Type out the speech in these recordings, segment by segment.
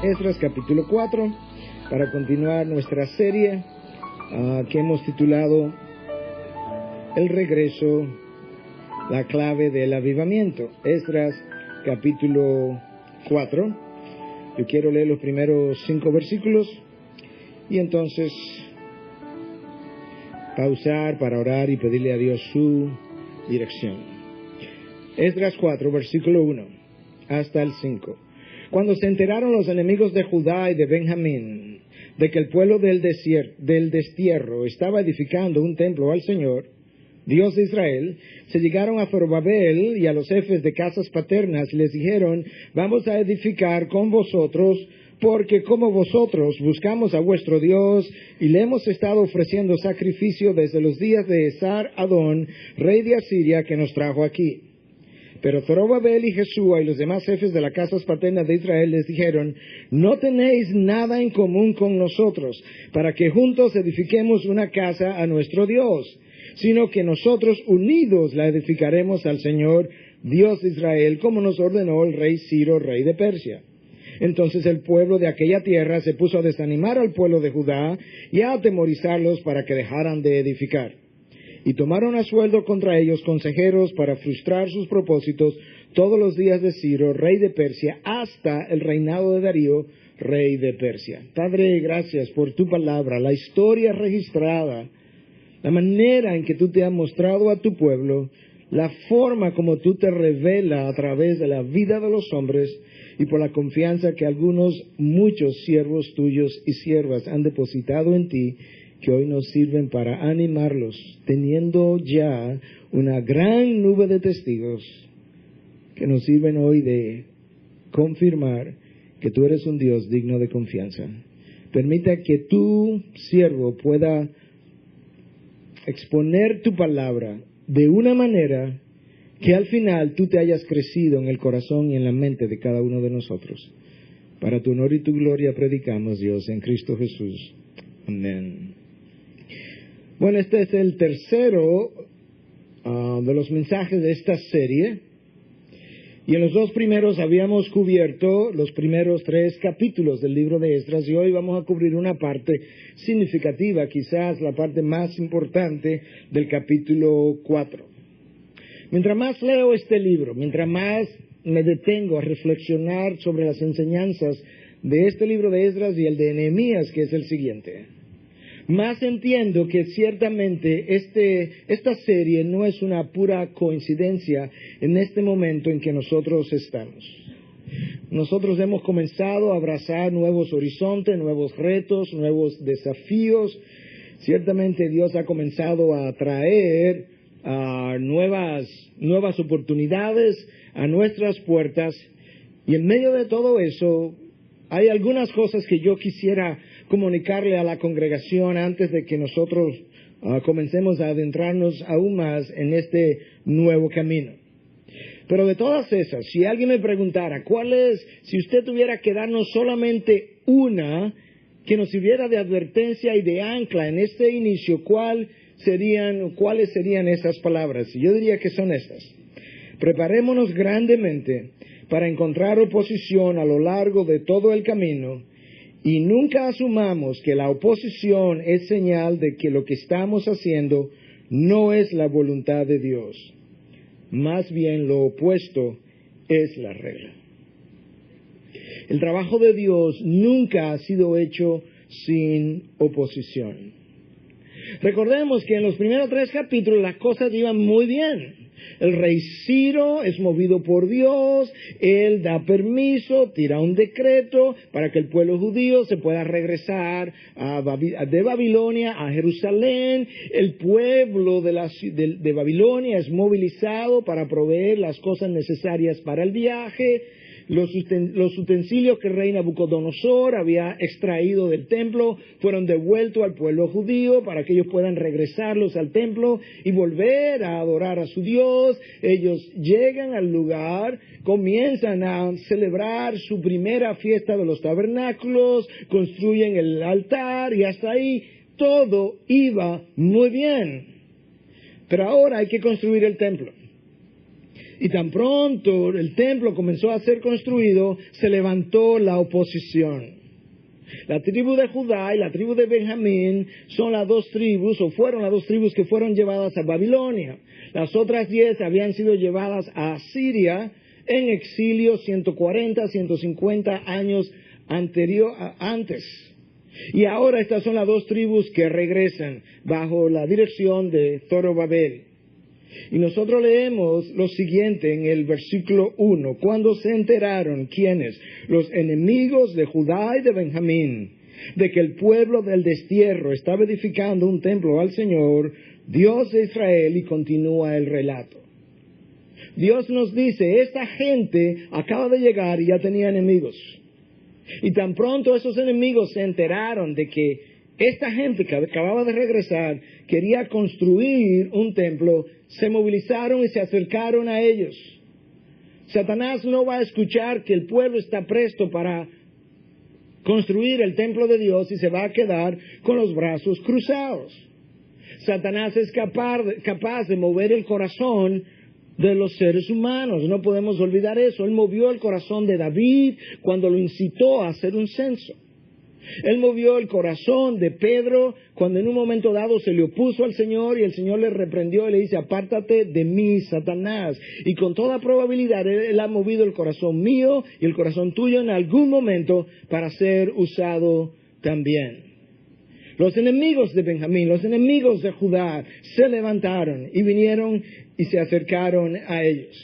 Esdras capítulo 4 para continuar nuestra serie que hemos titulado El regreso, la clave del avivamiento. Esdras capítulo 4. Yo quiero leer los primeros 5 versículos y entonces pausar para orar y pedirle a Dios su dirección. Esdras 4, versículo 1 hasta el 5. Cuando se enteraron los enemigos de Judá y de Benjamín de que el pueblo del destierro estaba edificando un templo al Señor, Dios de Israel, se llegaron a Zorobabel y a los jefes de casas paternas y les dijeron: vamos a edificar con vosotros, porque como vosotros buscamos a vuestro Dios y le hemos estado ofreciendo sacrificio desde los días de Esar-Adón, rey de Asiria, que nos trajo aquí. Pero Zorobabel y Jesúa y los demás jefes de las casas paternas de Israel les dijeron: no tenéis nada en común con nosotros, para que juntos edifiquemos una casa a nuestro Dios, sino que nosotros unidos la edificaremos al Señor, Dios de Israel, como nos ordenó el rey Ciro, rey de Persia. Entonces el pueblo de aquella tierra se puso a desanimar al pueblo de Judá y a atemorizarlos para que dejaran de edificar. Y tomaron a sueldo contra ellos consejeros para frustrar sus propósitos todos los días de Ciro, rey de Persia, hasta el reinado de Darío, rey de Persia. Padre, gracias por tu palabra, la historia registrada, la manera en que tú te has mostrado a tu pueblo, la forma como tú te revelas a través de la vida de los hombres y por la confianza que muchos siervos tuyos y siervas han depositado en ti, que hoy nos sirven para animarlos, teniendo ya una gran nube de testigos que nos sirven hoy de confirmar que tú eres un Dios digno de confianza. Permita que tu siervo pueda exponer tu palabra de una manera que al final tú te hayas crecido en el corazón y en la mente de cada uno de nosotros. Para tu honor y tu gloria predicamos, Dios, en Cristo Jesús. Amén. Bueno, este es el tercero de los mensajes de esta serie. Y en los 2 primeros habíamos cubierto los primeros 3 capítulos del libro de Esdras, y hoy vamos a cubrir una parte significativa, quizás la parte más importante del capítulo 4. Mientras más leo este libro, mientras más me detengo a reflexionar sobre las enseñanzas de este libro de Esdras y el de Nehemías, que es el siguiente, más entiendo que ciertamente esta serie no es una pura coincidencia en este momento en que nosotros estamos. Nosotros hemos comenzado a abrazar nuevos horizontes, nuevos retos, nuevos desafíos. Ciertamente Dios ha comenzado a traer nuevas oportunidades a nuestras puertas, y en medio de todo eso hay algunas cosas que yo quisiera comunicarle a la congregación antes de que nosotros comencemos a adentrarnos aún más en este nuevo camino. Pero de todas esas, si alguien me preguntara si usted tuviera que darnos solamente una que nos sirviera de advertencia y de ancla en este inicio, ¿cuáles serían esas palabras? Y yo diría que son estas: preparémonos grandemente para encontrar oposición a lo largo de todo el camino, y nunca asumamos que la oposición es señal de que lo que estamos haciendo no es la voluntad de Dios. Más bien lo opuesto es la regla. El trabajo de Dios nunca ha sido hecho sin oposición. Recordemos que en los primeros 3 capítulos las cosas iban muy bien. El rey Ciro es movido por Dios, él da permiso, tira un decreto para que el pueblo judío se pueda regresar de Babilonia a Jerusalén. El pueblo de Babilonia es movilizado para proveer las cosas necesarias para el viaje. Los utensilios que el rey Nabucodonosor había extraído del templo fueron devueltos al pueblo judío para que ellos puedan regresarlos al templo y volver a adorar a su Dios. Ellos llegan al lugar, comienzan a celebrar su primera fiesta de los tabernáculos, construyen el altar, y hasta ahí todo iba muy bien. Pero ahora hay que construir el templo. Y tan pronto el templo comenzó a ser construido, se levantó la oposición. La tribu de Judá y la tribu de Benjamín son las dos tribus, o fueron las dos tribus que fueron llevadas a Babilonia. Las otras 10 habían sido llevadas a Asiria en exilio 140, 150 años antes. Y ahora estas son las dos tribus que regresan bajo la dirección de Zorobabel. Y nosotros leemos lo siguiente en el versículo 1. Cuando se enteraron, ¿quiénes? Los enemigos de Judá y de Benjamín, de que el pueblo del destierro estaba edificando un templo al Señor, Dios de Israel, y continúa el relato. Dios nos dice, esta gente acaba de llegar y ya tenía enemigos. Y tan pronto esos enemigos se enteraron de que esta gente que acababa de regresar quería construir un templo, se movilizaron y se acercaron a ellos. Satanás no va a escuchar que el pueblo está presto para construir el templo de Dios y se va a quedar con los brazos cruzados. Satanás es capaz de mover el corazón de los seres humanos. No podemos olvidar eso. Él movió el corazón de David cuando lo incitó a hacer un censo. Él movió el corazón de Pedro cuando en un momento dado se le opuso al Señor y el Señor le reprendió y le dice, apártate de mí, Satanás. Y con toda probabilidad Él ha movido el corazón mío y el corazón tuyo en algún momento para ser usado también. Los enemigos de Benjamín, los enemigos de Judá se levantaron y vinieron y se acercaron a ellos.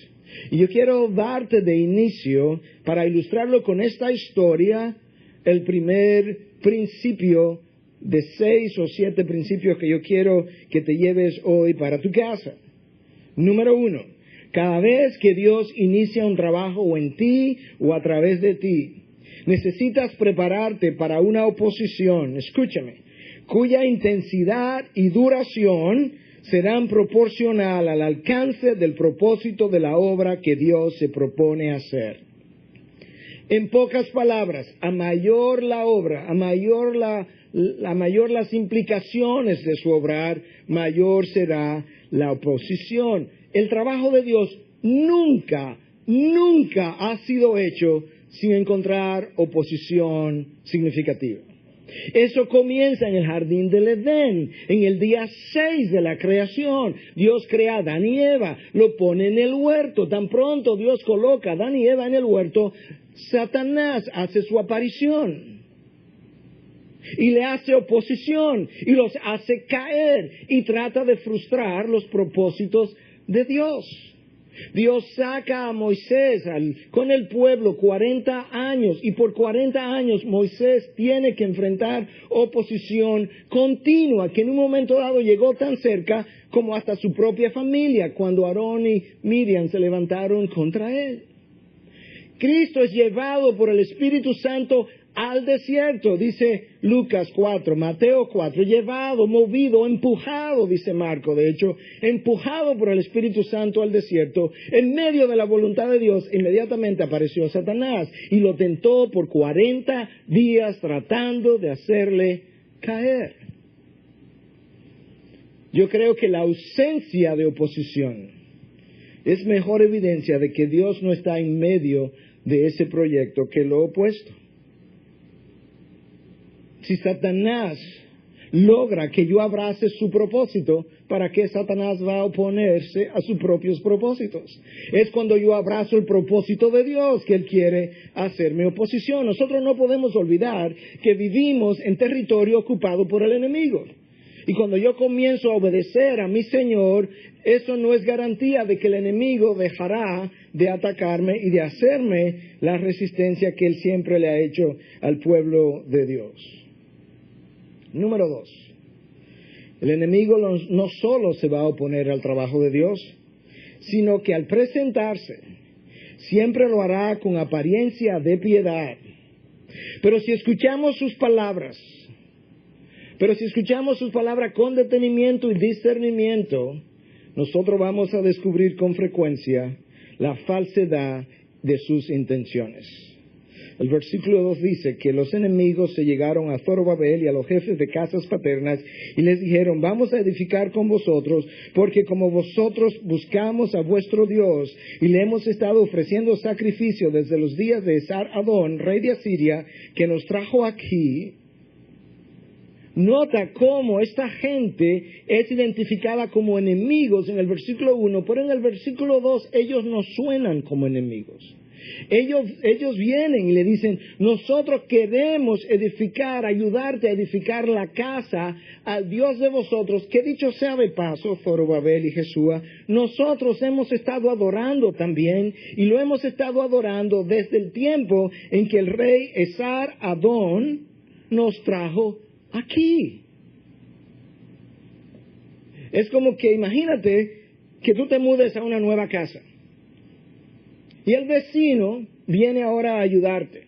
Y yo quiero darte de inicio, para ilustrarlo con esta historia, el primer principio de 6 o 7 principios que yo quiero que te lleves hoy para tu casa. Número 1, cada vez que Dios inicia un trabajo o en ti o a través de ti, necesitas prepararte para una oposición, escúchame, cuya intensidad y duración serán proporcional al alcance del propósito de la obra que Dios se propone hacer. En pocas palabras, a mayor la obra, a mayor las implicaciones de su obrar, mayor será la oposición. El trabajo de Dios nunca ha sido hecho sin encontrar oposición significativa. Eso comienza en el jardín del Edén, en el día 6 de la creación. Dios crea a Adán y Eva, lo pone en el huerto. Tan pronto Dios coloca a Adán y Eva en el huerto, Satanás hace su aparición y le hace oposición y los hace caer y trata de frustrar los propósitos de Dios. Dios saca a Moisés con el pueblo 40 años y por 40 años Moisés tiene que enfrentar oposición continua que en un momento dado llegó tan cerca como hasta su propia familia cuando Aarón y Miriam se levantaron contra él. Cristo es llevado por el Espíritu Santo al desierto, dice Lucas 4, Mateo 4, llevado, movido, empujado, dice Marco, de hecho, empujado por el Espíritu Santo al desierto, en medio de la voluntad de Dios, inmediatamente apareció Satanás y lo tentó por 40 días tratando de hacerle caer. Yo creo que la ausencia de oposición es mejor evidencia de que Dios no está en medio de ese proyecto que lo opuesto. Si Satanás logra que yo abrace su propósito, ¿para qué Satanás va a oponerse a sus propios propósitos? Es cuando yo abrazo el propósito de Dios que Él quiere hacerme oposición. Nosotros no podemos olvidar que vivimos en territorio ocupado por el enemigo. Y cuando yo comienzo a obedecer a mi Señor, eso no es garantía de que el enemigo dejará de atacarme y de hacerme la resistencia que Él siempre le ha hecho al pueblo de Dios. Número 2. El enemigo no solo se va a oponer al trabajo de Dios, sino que al presentarse, siempre lo hará con apariencia de piedad. Pero si escuchamos sus palabras con detenimiento y discernimiento, nosotros vamos a descubrir con frecuencia la falsedad de sus intenciones. El versículo 2 dice que los enemigos se llegaron a Zorobabel y a los jefes de casas paternas y les dijeron, vamos a edificar con vosotros, porque como vosotros buscamos a vuestro Dios y le hemos estado ofreciendo sacrificio desde los días de Esar-Adón, rey de Asiria, que nos trajo aquí. Nota cómo esta gente es identificada como enemigos en el versículo 1, pero en el versículo 2 ellos no suenan como enemigos. Ellos vienen y le dicen, nosotros queremos edificar, ayudarte a edificar la casa al Dios de vosotros, que dicho sea de paso, Zorobabel y Jesúa, nosotros hemos estado adorando también, y lo hemos estado adorando desde el tiempo en que el rey Esar-Adón nos trajo aquí. Es como que imagínate que tú te mudes a una nueva casa. Y el vecino viene ahora a ayudarte.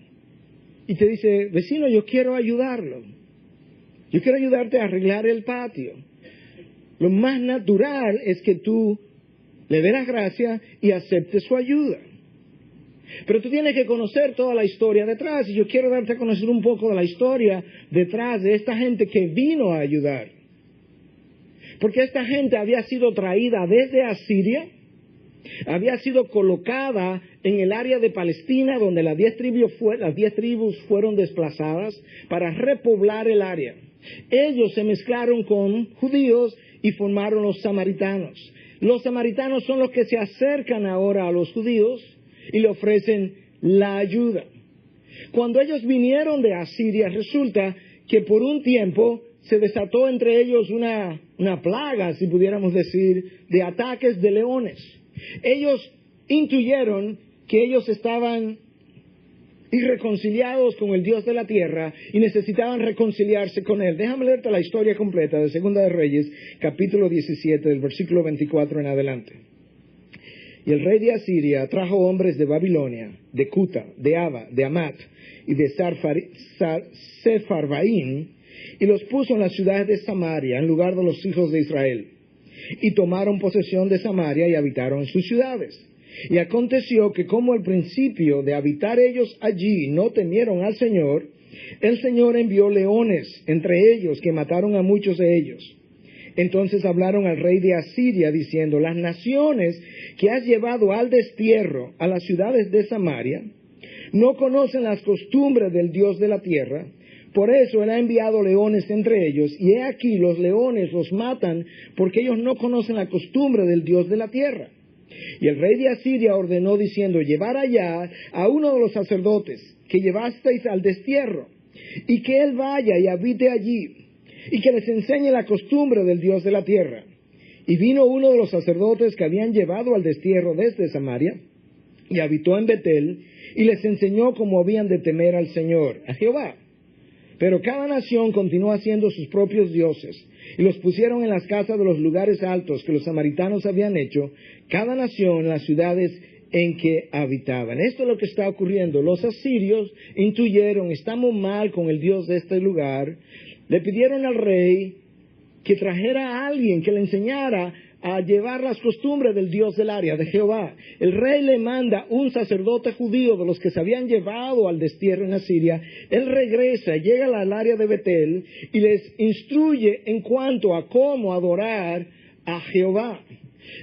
Y te dice, vecino, yo quiero ayudarlo. Yo quiero ayudarte a arreglar el patio. Lo más natural es que tú le des las gracias y aceptes su ayuda. Pero tú tienes que conocer toda la historia detrás. Y yo quiero darte a conocer un poco de la historia detrás de esta gente que vino a ayudar. Porque esta gente había sido traída desde Asiria. Había sido colocada en el área de Palestina, donde las 10 tribus fueron desplazadas para repoblar el área. Ellos se mezclaron con judíos y formaron los samaritanos. Los samaritanos son los que se acercan ahora a los judíos y le ofrecen la ayuda. Cuando ellos vinieron de Asiria, resulta que por un tiempo se desató entre ellos una plaga, si pudiéramos decir, de ataques de leones. Ellos intuyeron que ellos estaban irreconciliados con el Dios de la tierra y necesitaban reconciliarse con Él. Déjame leerte la historia completa de Segunda de Reyes, capítulo 17, del versículo 24 en adelante. Y el rey de Asiria trajo hombres de Babilonia, de Cuta, de Ava, de Amat y de Sepharvaim, y los puso en las ciudades de Samaria, en lugar de los hijos de Israel. Y tomaron posesión de Samaria y habitaron en sus ciudades. Y aconteció que como al principio de habitar ellos allí no temieron al Señor, el Señor envió leones entre ellos que mataron a muchos de ellos. Entonces hablaron al rey de Asiria diciendo, las naciones que has llevado al destierro a las ciudades de Samaria no conocen las costumbres del Dios de la tierra. Por eso Él ha enviado leones entre ellos, y he aquí los leones los matan, porque ellos no conocen la costumbre del Dios de la tierra. Y el rey de Asiria ordenó diciendo, llevar allá a uno de los sacerdotes que llevasteis al destierro, y que él vaya y habite allí, y que les enseñe la costumbre del Dios de la tierra. Y vino uno de los sacerdotes que habían llevado al destierro desde Samaria, y habitó en Betel, y les enseñó cómo habían de temer al Señor, a Jehová. Pero cada nación continuó haciendo sus propios dioses, y los pusieron en las casas de los lugares altos que los samaritanos habían hecho, cada nación en las ciudades en que habitaban. Esto es lo que está ocurriendo. Los asirios intuyeron, estamos mal con el Dios de este lugar, le pidieron al rey que trajera a alguien que le enseñara a llevar las costumbres del Dios del área, de Jehová. El rey le manda un sacerdote judío de los que se habían llevado al destierro en Asiria. Él regresa, llega al área de Betel y les instruye en cuanto a cómo adorar a Jehová.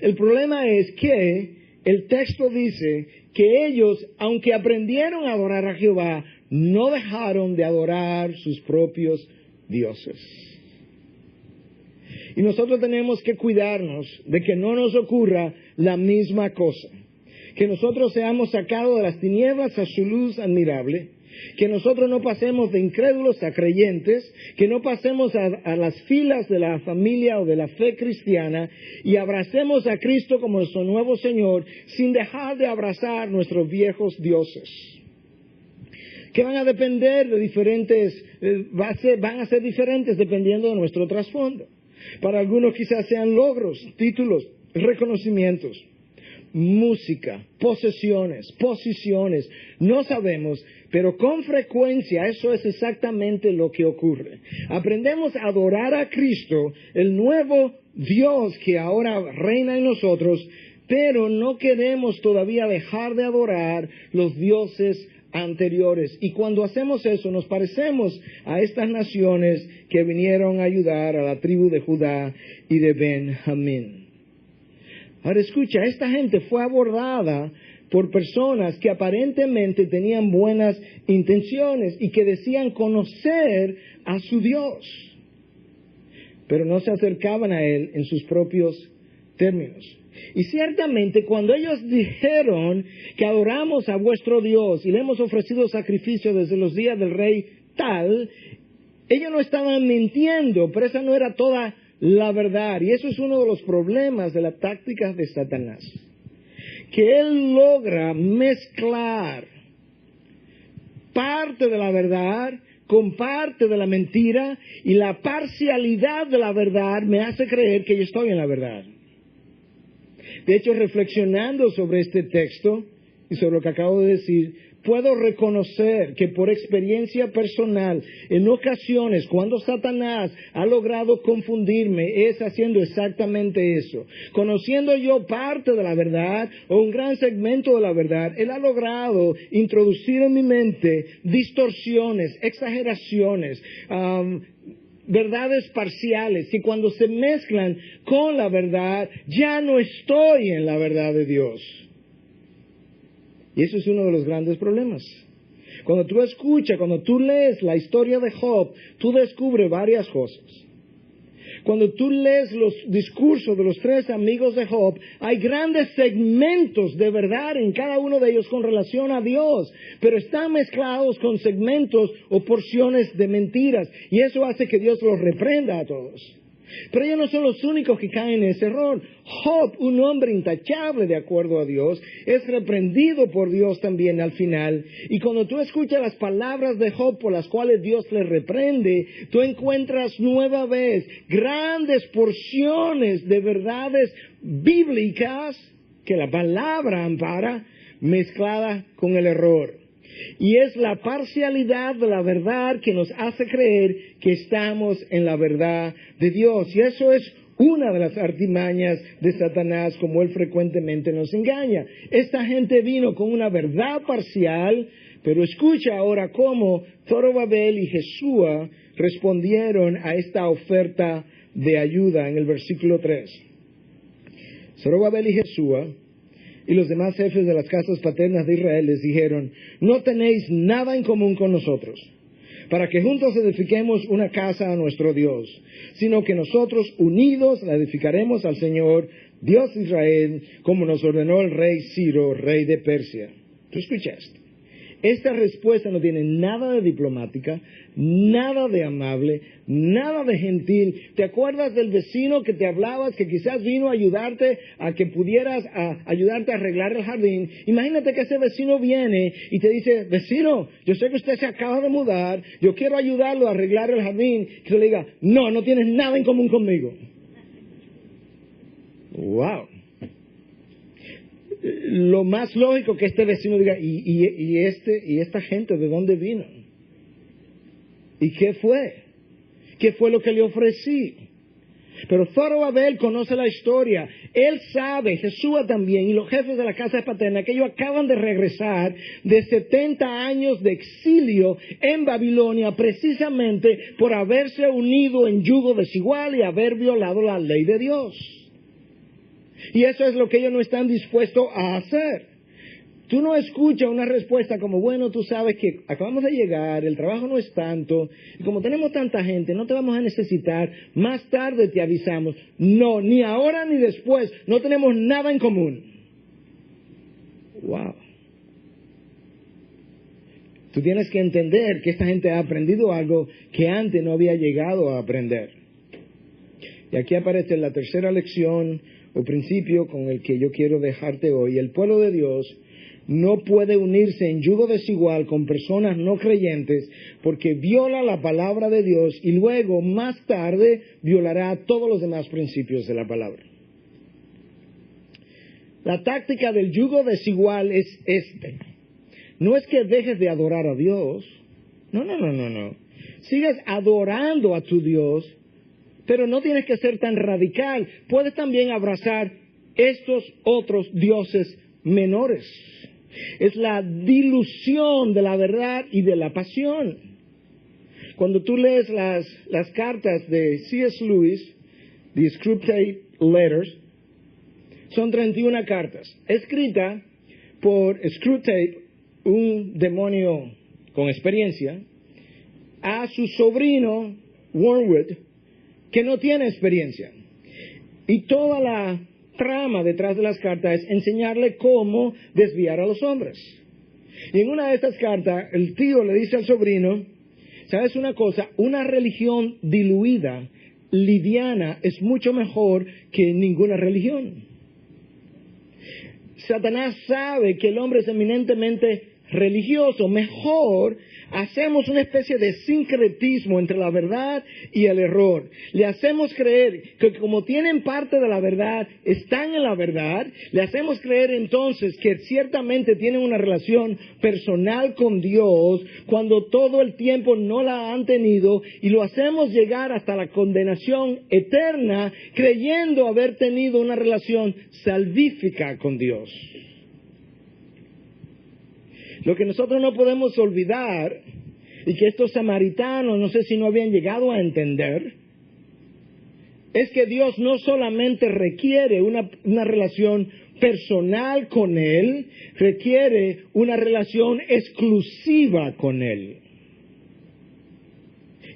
El problema es que el texto dice que ellos, aunque aprendieron a adorar a Jehová, no dejaron de adorar sus propios dioses. Y nosotros tenemos que cuidarnos de que no nos ocurra la misma cosa. Que nosotros seamos sacados de las tinieblas a su luz admirable. Que nosotros no pasemos de incrédulos a creyentes. Que no pasemos a las filas de la familia o de la fe cristiana. Y abracemos a Cristo como nuestro nuevo Señor sin dejar de abrazar nuestros viejos dioses. Que van a depender de diferentes, van a ser diferentes dependiendo de nuestro trasfondo. Para algunos quizás sean logros, títulos, reconocimientos, música, posesiones, posiciones, no sabemos, pero con frecuencia eso es exactamente lo que ocurre. Aprendemos a adorar a Cristo, el nuevo Dios que ahora reina en nosotros, pero no queremos todavía dejar de adorar los dioses anteriores. Y cuando hacemos eso, nos parecemos a estas naciones que vinieron a ayudar a la tribu de Judá y de Benjamín. Ahora escucha, esta gente fue abordada por personas que aparentemente tenían buenas intenciones y que decían conocer a su Dios, pero no se acercaban a Él en sus propios términos. Y ciertamente cuando ellos dijeron que adoramos a vuestro Dios y le hemos ofrecido sacrificio desde los días del rey tal, ellos no estaban mintiendo, pero esa no era toda la verdad. Y eso es uno de los problemas de las tácticas de Satanás, que él logra mezclar parte de la verdad con parte de la mentira, y la parcialidad de la verdad me hace creer que yo estoy en la verdad. De hecho, reflexionando sobre este texto y sobre lo que acabo de decir, puedo reconocer que por experiencia personal, en ocasiones, cuando Satanás ha logrado confundirme, es haciendo exactamente eso. Conociendo yo parte de la verdad o un gran segmento de la verdad, él ha logrado introducir en mi mente distorsiones, exageraciones, verdades parciales, que cuando se mezclan con la verdad, ya no estoy en la verdad de Dios. Y eso es uno de los grandes problemas. Cuando tú escuchas, cuando tú lees la historia de Job, tú descubres varias cosas. Cuando tú lees los discursos de los 3 amigos de Job, hay grandes segmentos de verdad en cada uno de ellos con relación a Dios, pero están mezclados con segmentos o porciones de mentiras, y eso hace que Dios los reprenda a todos. Pero ellos no son los únicos que caen en ese error. Job, un hombre intachable de acuerdo a Dios, es reprendido por Dios también al final. Y cuando tú escuchas las palabras de Job por las cuales Dios le reprende, tú encuentras nueva vez grandes porciones de verdades bíblicas que la palabra ampara, mezclada con el error. Y es la parcialidad de la verdad que nos hace creer que estamos en la verdad de Dios. Y eso es una de las artimañas de Satanás, como él frecuentemente nos engaña. Esta gente vino con una verdad parcial, pero escucha ahora cómo Zorobabel y Jesúa respondieron a esta oferta de ayuda en el versículo 3. Zorobabel y Jesúa y los demás jefes de las casas paternas de Israel les dijeron: no tenéis nada en común con nosotros, para que juntos edifiquemos una casa a nuestro Dios, sino que nosotros unidos la edificaremos al Señor, Dios de Israel, como nos ordenó el rey Ciro, rey de Persia. ¿Tú escuchaste? Esta respuesta no tiene nada de diplomática, nada de amable, nada de gentil. ¿Te acuerdas del vecino que te hablabas, que quizás vino a ayudarte a que pudieras ayudarte a arreglar el jardín? Imagínate que ese vecino viene y te dice: vecino, yo sé que usted se acaba de mudar, yo quiero ayudarlo a arreglar el jardín. Que tú le digas: no tienes nada en común conmigo. ¡Wow! Lo más lógico que este vecino diga: ¿y esta gente de dónde vino? ¿Y qué fue? ¿Qué fue lo que le ofrecí? Pero Zorobabel conoce la historia. Él sabe, Jesúa también, y los jefes de la casa paterna, que ellos acaban de regresar de 70 años de exilio en Babilonia, precisamente por haberse unido en yugo desigual y haber violado la ley de Dios. Y eso es lo que ellos no están dispuestos a hacer. Tú no escuchas una respuesta como: bueno, tú sabes que acabamos de llegar, el trabajo no es tanto, y como tenemos tanta gente, no te vamos a necesitar, más tarde te avisamos. No, ni ahora ni después, no tenemos nada en común. Wow. Tú tienes que entender que esta gente ha aprendido algo que antes no había llegado a aprender. Y aquí aparece la tercera lección o principio con el que yo quiero dejarte hoy. El pueblo de Dios no puede unirse en yugo desigual con personas no creyentes, porque viola la palabra de Dios y luego, más tarde, violará todos los demás principios de la palabra. La táctica del yugo desigual es no es que dejes de adorar a Dios. No. Sigues adorando a tu Dios, pero no tienes que ser tan radical. Puedes también abrazar estos otros dioses menores. Es la dilución de la verdad y de la pasión. Cuando tú lees las cartas de C.S. Lewis, The Screwtape Letters, son 31 cartas, escritas por Screwtape, un demonio con experiencia, a su sobrino Wormwood, que no tiene experiencia. Y toda la trama detrás de las cartas es enseñarle cómo desviar a los hombres. Y en una de estas cartas, el tío le dice al sobrino, ¿sabes una cosa? Una religión diluida, liviana, es mucho mejor que ninguna religión. Satanás sabe que el hombre es eminentemente religioso. Mejor hacemos una especie de sincretismo entre la verdad y el error. Le hacemos creer que como tienen parte de la verdad, están en la verdad. Le hacemos creer entonces que ciertamente tienen una relación personal con Dios cuando todo el tiempo no la han tenido, y lo hacemos llegar hasta la condenación eterna creyendo haber tenido una relación salvífica con Dios. Lo que nosotros no podemos olvidar, y que estos samaritanos no sé si no habían llegado a entender, es que Dios no solamente requiere una relación personal con Él, requiere una relación exclusiva con Él.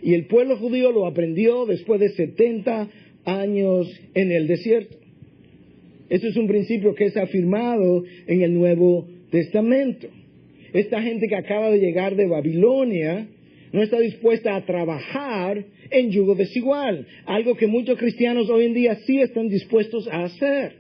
Y el pueblo judío lo aprendió después de 70 años en el desierto. Eso es un principio que es afirmado en el Nuevo Testamento. Esta gente que acaba de llegar de Babilonia no está dispuesta a trabajar en yugo desigual, algo que muchos cristianos hoy en día sí están dispuestos a hacer.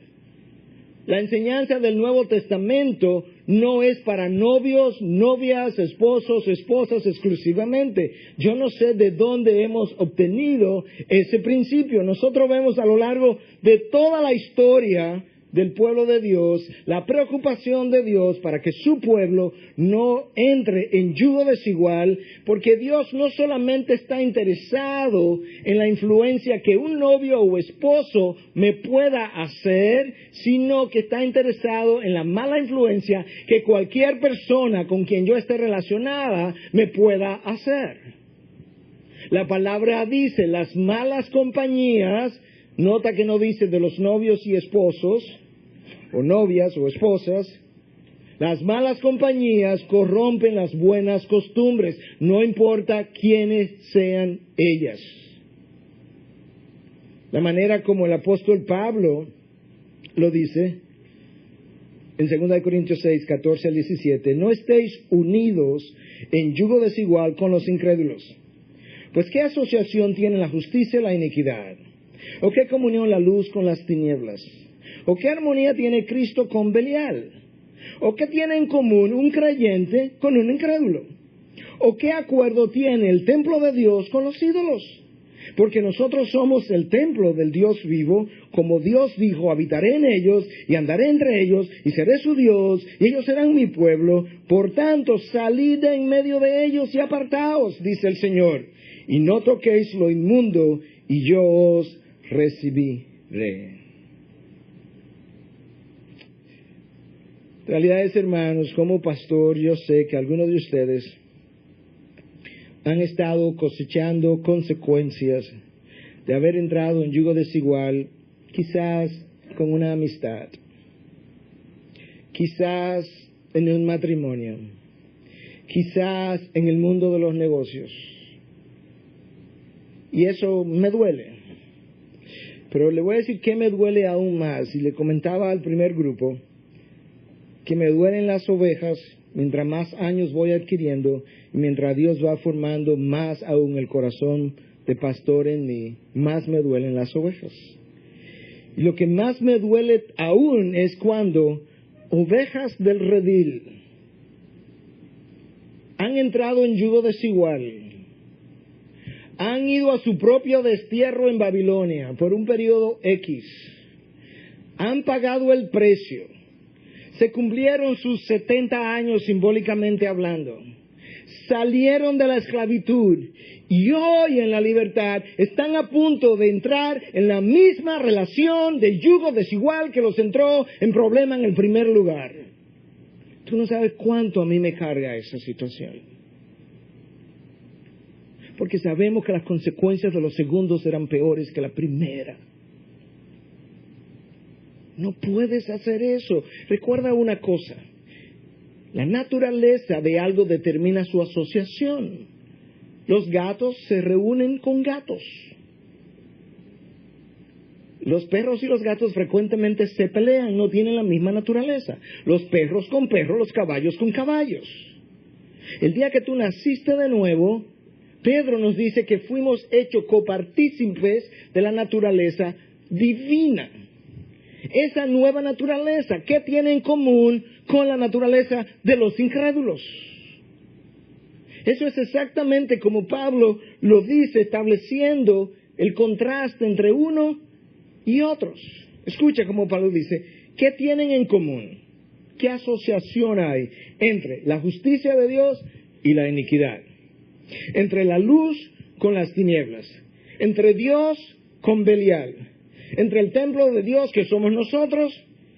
La enseñanza del Nuevo Testamento no es para novios, novias, esposos, esposas exclusivamente. Yo no sé de dónde hemos obtenido ese principio. Nosotros vemos a lo largo de toda la historia del pueblo de Dios, la preocupación de Dios para que su pueblo no entre en yugo desigual, porque Dios no solamente está interesado en la influencia que un novio o esposo me pueda hacer, sino que está interesado en la mala influencia que cualquier persona con quien yo esté relacionada me pueda hacer. La palabra dice, las malas compañías, nota que no dice de los novios y esposos, o novias o esposas, las malas compañías corrompen las buenas costumbres, no importa quiénes sean ellas. La manera como el apóstol Pablo lo dice en 2 Corintios 6, 14 al 17, no estéis unidos en yugo desigual con los incrédulos. Pues ¿qué asociación tiene la justicia y la iniquidad? ¿O qué comunión la luz con las tinieblas? ¿O qué armonía tiene Cristo con Belial? ¿O qué tiene en común un creyente con un incrédulo? ¿O qué acuerdo tiene el templo de Dios con los ídolos? Porque nosotros somos el templo del Dios vivo, como Dios dijo, habitaré en ellos y andaré entre ellos y seré su Dios y ellos serán mi pueblo. Por tanto, salid de en medio de ellos y apartaos, dice el Señor, y no toquéis lo inmundo y yo os recibiré. Realidades, hermanos, como pastor, yo sé que algunos de ustedes han estado cosechando consecuencias de haber entrado en yugo desigual, quizás con una amistad, quizás en un matrimonio, quizás en el mundo de los negocios. Y eso me duele. Pero le voy a decir que me duele aún más. Y le comentaba al primer grupo que me duelen las ovejas mientras más años voy adquiriendo y mientras Dios va formando más aún el corazón de pastor en mí, más me duelen las ovejas. Y lo que más me duele aún es cuando ovejas del redil han entrado en yugo desigual, han ido a su propio destierro en Babilonia por un periodo X, han pagado el precio, se cumplieron sus 70 años simbólicamente hablando, salieron de la esclavitud y hoy en la libertad están a punto de entrar en la misma relación de yugo desigual que los entró en problema en el primer lugar. Tú no sabes cuánto a mí me carga esa situación. Porque sabemos que las consecuencias de los segundos serán peores que la primera. No puedes hacer eso. Recuerda una cosa. La naturaleza de algo determina su asociación. Los gatos se reúnen con gatos. Los perros y los gatos frecuentemente se pelean, no tienen la misma naturaleza. Los perros con perros, los caballos con caballos. El día que tú naciste de nuevo, Pedro nos dice que fuimos hechos copartícipes de la naturaleza divina. Esa nueva naturaleza, ¿qué tiene en común con la naturaleza de los incrédulos? Eso es exactamente como Pablo lo dice, estableciendo el contraste entre uno y otros. Escucha como Pablo dice, ¿qué tienen en común? ¿Qué asociación hay entre la justicia de Dios y la iniquidad? Entre la luz con las tinieblas, entre Dios con Belial, entre el templo de Dios que somos nosotros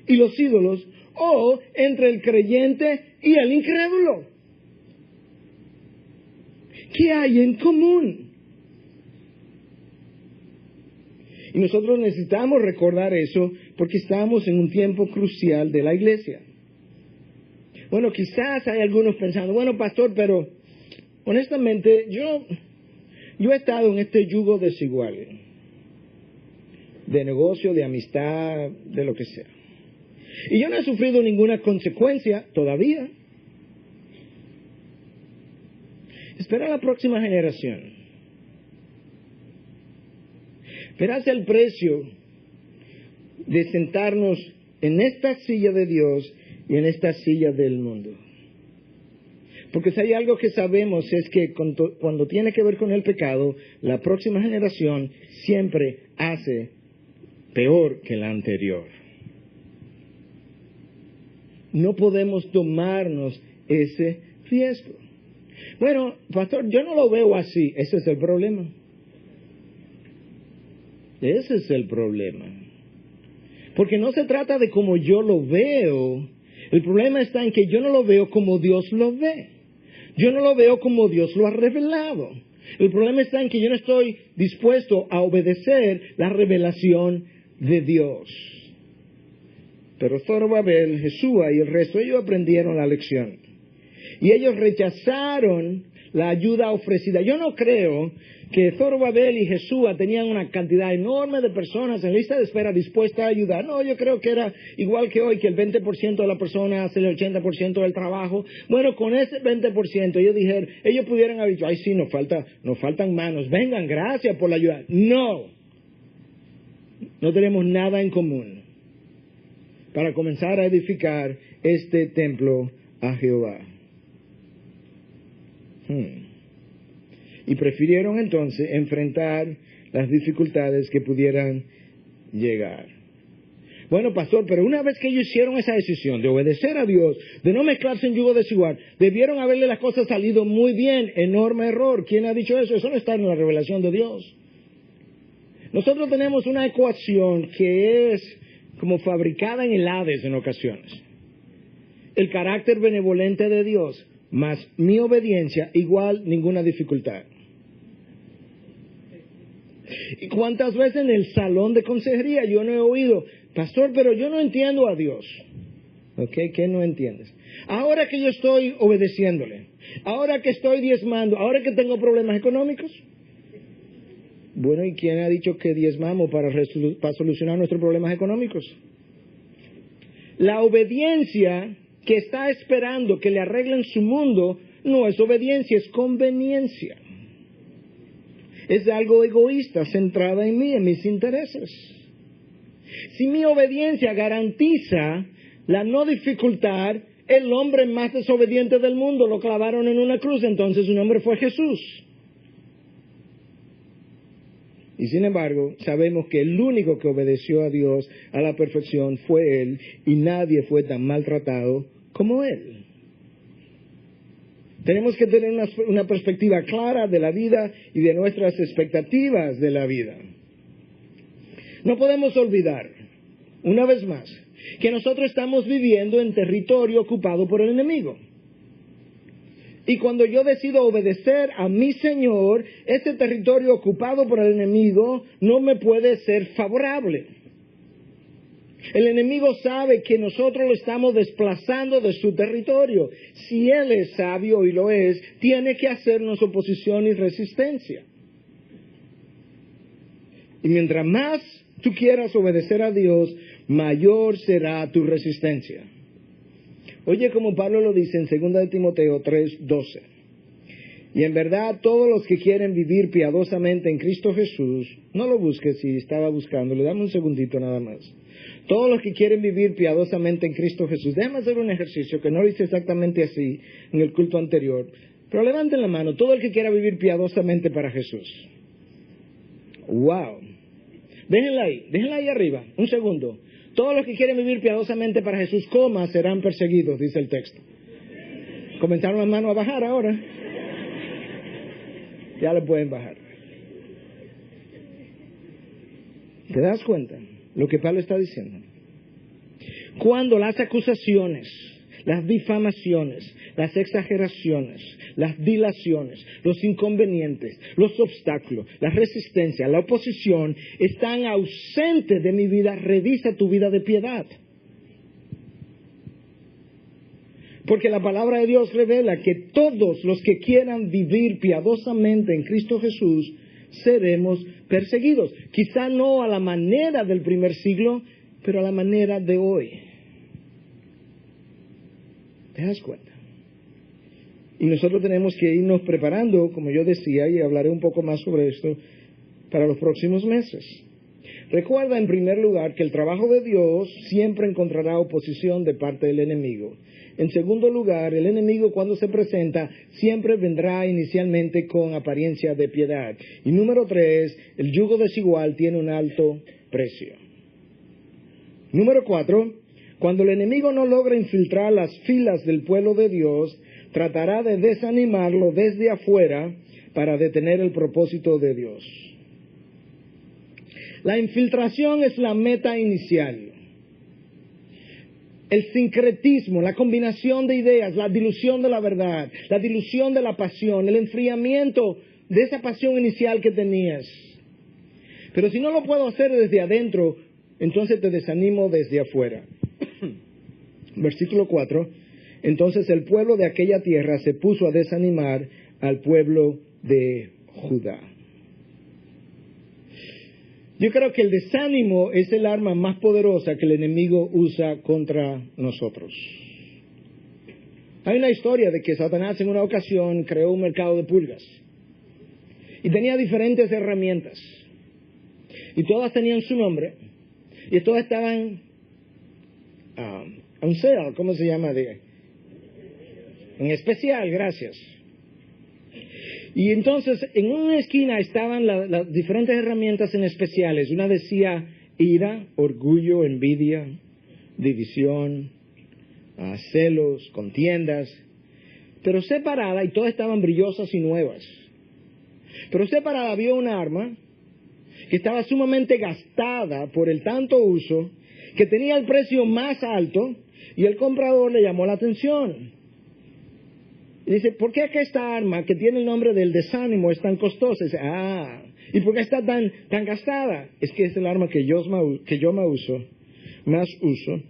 y los ídolos, o entre el creyente y el incrédulo. ¿Qué hay en común? Y nosotros necesitamos recordar eso porque estamos en un tiempo crucial de la iglesia. Bueno, quizás hay algunos pensando, bueno, pastor, pero honestamente yo he estado en este yugo desigual, de negocio, de amistad, de lo que sea. Y yo no he sufrido ninguna consecuencia todavía. Espera la próxima generación. Verás el precio de sentarnos en esta silla de Dios y en esta silla del mundo. Porque si hay algo que sabemos es que cuando tiene que ver con el pecado, la próxima generación siempre hace peor que la anterior. No podemos tomarnos ese riesgo. Bueno, pastor, yo no lo veo así. Ese es el problema. Ese es el problema. Porque no se trata de cómo yo lo veo. El problema está en que yo no lo veo como Dios lo ve. Yo no lo veo como Dios lo ha revelado. El problema está en que yo no estoy dispuesto a obedecer la revelación de Dios. Pero Zorobabel, Jesúa y el resto, ellos aprendieron la lección. Y ellos rechazaron la ayuda ofrecida. Yo no creo que Zorobabel y Jesúa tenían una cantidad enorme de personas en lista de espera dispuestas a ayudar. No, yo creo que era igual que hoy, que el 20% de la persona hace el 80% del trabajo. Bueno, con ese 20%, ellos pudieran haber dicho, ay sí, nos faltan manos, vengan, gracias por la ayuda. No tenemos nada en común para comenzar a edificar este templo a Jehová. Y prefirieron entonces enfrentar las dificultades que pudieran llegar. Bueno, pastor, pero una vez que ellos hicieron esa decisión de obedecer a Dios, de no mezclarse en yugo desigual, debieron haberle las cosas salido muy bien. Enorme error. ¿Quién ha dicho eso? Eso no está en la revelación de Dios. Nosotros tenemos una ecuación que es como fabricada en el Hades en ocasiones. El carácter benevolente de Dios más mi obediencia igual ninguna dificultad. ¿Y cuántas veces en el salón de consejería yo no he oído, pastor, pero yo no entiendo a Dios? ¿Ok? ¿Qué no entiendes? Ahora que yo estoy obedeciéndole, ahora que estoy diezmando, ahora que tengo problemas económicos. Bueno, ¿y quién ha dicho que diezmamos para solucionar nuestros problemas económicos? La obediencia que está esperando que le arreglen su mundo no es obediencia, es conveniencia. Es algo egoísta, centrada en mí, en mis intereses. Si mi obediencia garantiza la no dificultad, el hombre más desobediente del mundo lo clavaron en una cruz, entonces su nombre fue Jesús. Y sin embargo, sabemos que el único que obedeció a Dios a la perfección fue Él, y nadie fue tan maltratado como Él. Tenemos que tener una perspectiva clara de la vida y de nuestras expectativas de la vida. No podemos olvidar, una vez más, que nosotros estamos viviendo en territorio ocupado por el enemigo. Y cuando yo decido obedecer a mi Señor, ese territorio ocupado por el enemigo no me puede ser favorable. El enemigo sabe que nosotros lo estamos desplazando de su territorio. Si él es sabio y lo es, tiene que hacernos oposición y resistencia. Y mientras más tú quieras obedecer a Dios, mayor será tu resistencia. Oye, como Pablo lo dice en 2 de Timoteo 3:12. Y en verdad, todos los que quieren vivir piadosamente en Cristo Jesús, no lo busques si estaba buscándolo, dame un segundito nada más. Todos los que quieren vivir piadosamente en Cristo Jesús, déjame hacer un ejercicio que no lo hice exactamente así en el culto anterior, pero levanten la mano, todo el que quiera vivir piadosamente para Jesús. ¡Wow! Déjenla ahí arriba, un segundo. Todos los que quieren vivir piadosamente para Jesús, serán perseguidos, dice el texto. Comenzaron las manos a bajar ahora. Ya le pueden bajar. ¿Te das cuenta lo que Pablo está diciendo? Cuando las acusaciones, las difamaciones, las exageraciones, las dilaciones, los inconvenientes, los obstáculos, la resistencia, la oposición están ausentes de mi vida, revisa tu vida de piedad. Porque la palabra de Dios revela que todos los que quieran vivir piadosamente en Cristo Jesús seremos perseguidos. Quizá no a la manera del primer siglo, pero a la manera de hoy. ¿Te das cuenta? Y nosotros tenemos que irnos preparando, como yo decía, y hablaré un poco más sobre esto, para los próximos meses. Recuerda, en primer lugar, que el trabajo de Dios siempre encontrará oposición de parte del enemigo. En segundo lugar, el enemigo, cuando se presenta, siempre vendrá inicialmente con apariencia de piedad. Y número 3, el yugo desigual tiene un alto precio. Número 4, cuando el enemigo no logra infiltrar las filas del pueblo de Dios, tratará de desanimarlo desde afuera para detener el propósito de Dios. La infiltración es la meta inicial. El sincretismo, la combinación de ideas, la dilución de la verdad, la dilución de la pasión, el enfriamiento de esa pasión inicial que tenías. Pero si no lo puedo hacer desde adentro, entonces te desanimo desde afuera. Versículo 4. Entonces el pueblo de aquella tierra se puso a desanimar al pueblo de Judá. Yo creo que el desánimo es el arma más poderosa que el enemigo usa contra nosotros. Hay una historia de que Satanás en una ocasión creó un mercado de pulgas y tenía diferentes herramientas y todas tenían su nombre y todas estaban on sale, ¿cómo se llama? En especial, gracias. Y entonces, en una esquina estaban las diferentes herramientas en especiales. Una decía ira, orgullo, envidia, división, celos, contiendas. Pero separada, y todas estaban brillosas y nuevas. Pero separada había un arma que estaba sumamente gastada por el tanto uso, que tenía el precio más alto, y el comprador le llamó la atención. Y dice, ¿por qué es que esta arma que tiene el nombre del desánimo es tan costosa? Y dice, ¿y por qué está tan gastada? Es que es el arma que yo más uso,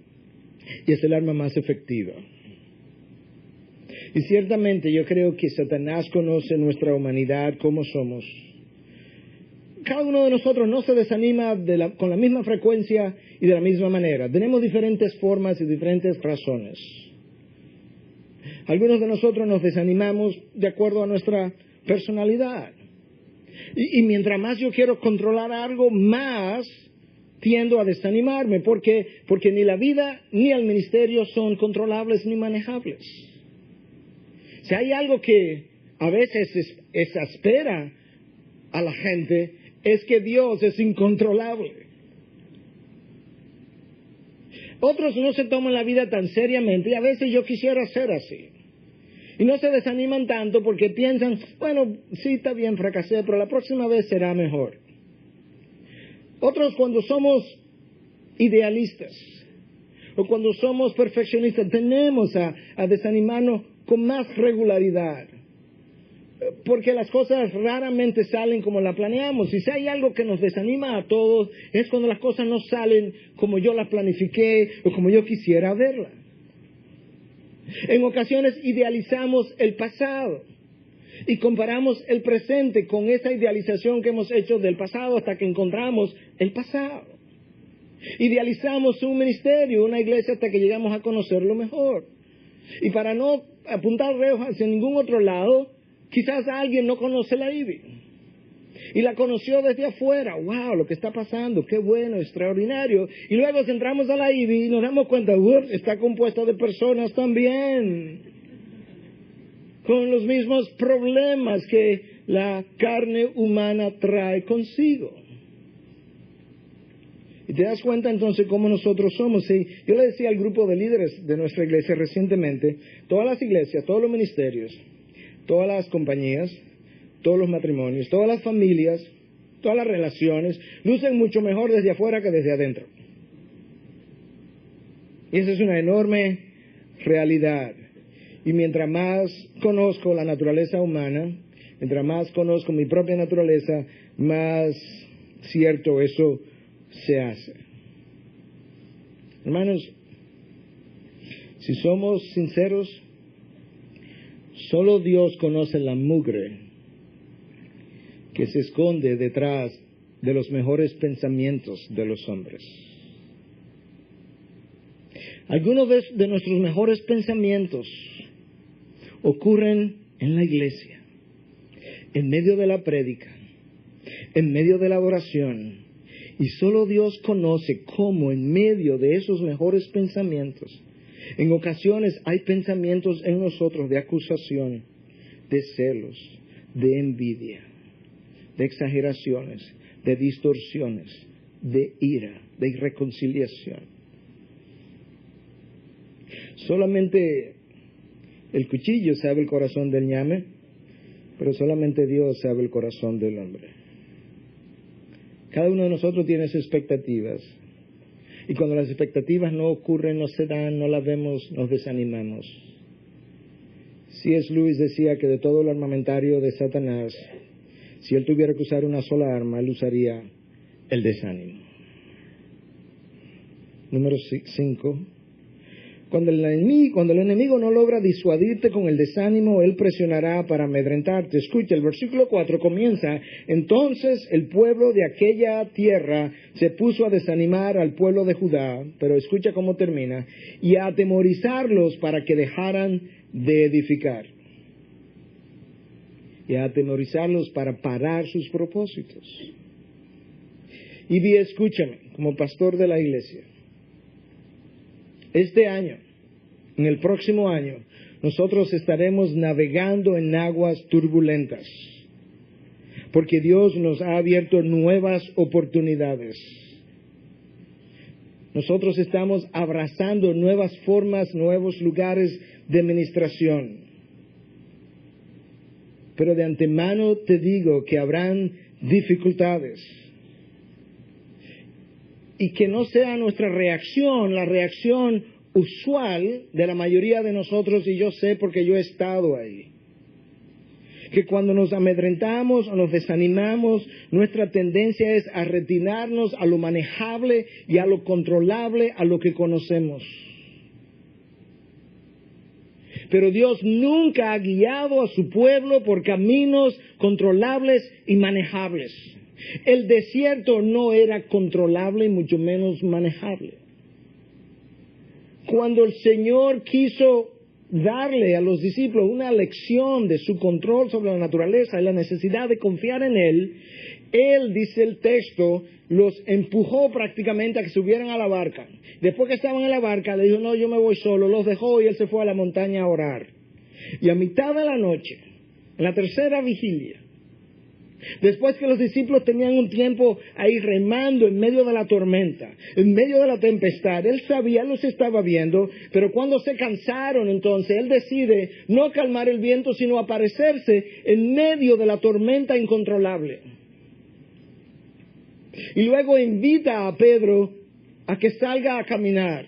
y es el arma más efectiva. Y ciertamente yo creo que Satanás conoce nuestra humanidad, cómo somos. Cada uno de nosotros no se desanima con la misma frecuencia y de la misma manera. Tenemos diferentes formas y diferentes razones. Algunos de nosotros nos desanimamos de acuerdo a nuestra personalidad. Y mientras más yo quiero controlar algo, más tiendo a desanimarme, porque ni la vida ni el ministerio son controlables ni manejables. Si hay algo que a veces exaspera a la gente, es que Dios es incontrolable. Otros no se toman la vida tan seriamente y a veces yo quisiera ser así. Y no se desaniman tanto porque piensan, bueno, sí está bien, fracasé, pero la próxima vez será mejor. Otros cuando somos idealistas, o cuando somos perfeccionistas, tendemos a desanimarnos con más regularidad. Porque las cosas raramente salen como las planeamos. Y si hay algo que nos desanima a todos, es cuando las cosas no salen como yo las planifiqué o como yo quisiera verlas. En ocasiones idealizamos el pasado y comparamos el presente con esa idealización que hemos hecho del pasado hasta que encontramos el pasado. Idealizamos un ministerio, una iglesia, hasta que llegamos a conocerlo mejor. Y para no apuntar reos hacia ningún otro lado, quizás alguien no conoce la IBI y la conoció desde afuera. ¡Wow! Lo que está pasando, qué bueno, extraordinario. Y luego entramos a la IBI y nos damos cuenta, está compuesta de personas también, con los mismos problemas que la carne humana trae consigo. Y te das cuenta entonces cómo nosotros somos. ¿Sí? Yo le decía al grupo de líderes de nuestra iglesia recientemente, todas las iglesias, todos los ministerios, todas las compañías, todos los matrimonios, todas las familias, todas las relaciones, lucen mucho mejor desde afuera que desde adentro. Y esa es una enorme realidad. Y mientras más conozco la naturaleza humana, mientras más conozco mi propia naturaleza, más cierto eso se hace. Hermanos, si somos sinceros, solo Dios conoce la mugre que se esconde detrás de los mejores pensamientos de los hombres. Algunos de nuestros mejores pensamientos ocurren en la iglesia, en medio de la prédica, en medio de la adoración. Y solo Dios conoce cómo en medio de esos mejores pensamientos, en ocasiones hay pensamientos en nosotros de acusación, de celos, de envidia, de exageraciones, de distorsiones, de ira, de irreconciliación. Solamente el cuchillo sabe el corazón del ñame, pero solamente Dios sabe el corazón del hombre. Cada uno de nosotros tiene sus expectativas. Y cuando las expectativas no ocurren, no se dan, no las vemos, nos desanimamos. C.S. Lewis decía que de todo el armamentario de Satanás, si él tuviera que usar una sola arma, él usaría el desánimo. Número 5. Cuando el enemigo no logra disuadirte con el desánimo, él presionará para amedrentarte. Escucha, el versículo 4 comienza: entonces el pueblo de aquella tierra se puso a desanimar al pueblo de Judá, pero escucha cómo termina, y a atemorizarlos para que dejaran de edificar. Y a atemorizarlos para parar sus propósitos. Y escúchame, como pastor de la iglesia, este año, en el próximo año, nosotros estaremos navegando en aguas turbulentas, porque Dios nos ha abierto nuevas oportunidades. Nosotros estamos abrazando nuevas formas, nuevos lugares de ministración. Pero de antemano te digo que habrán dificultades. Y que no sea nuestra reacción, la reacción usual de la mayoría de nosotros, y yo sé porque yo he estado ahí. Que cuando nos amedrentamos o nos desanimamos, nuestra tendencia es a retirarnos a lo manejable y a lo controlable, a lo que conocemos. Pero Dios nunca ha guiado a su pueblo por caminos controlables y manejables. El desierto no era controlable y mucho menos manejable. Cuando el Señor quiso darle a los discípulos una lección de su control sobre la naturaleza y la necesidad de confiar en Él, Él, dice el texto, los empujó prácticamente a que subieran a la barca. Después que estaban en la barca, le dijo: no, yo me voy solo. Los dejó y Él se fue a la montaña a orar. Y a mitad de la noche, en la tercera vigilia, después que los discípulos tenían un tiempo ahí remando en medio de la tormenta, en medio de la tempestad, Él sabía, Él los estaba viendo, pero cuando se cansaron, entonces Él decide no calmar el viento, sino aparecerse en medio de la tormenta incontrolable. Y luego invita a Pedro a que salga a caminar.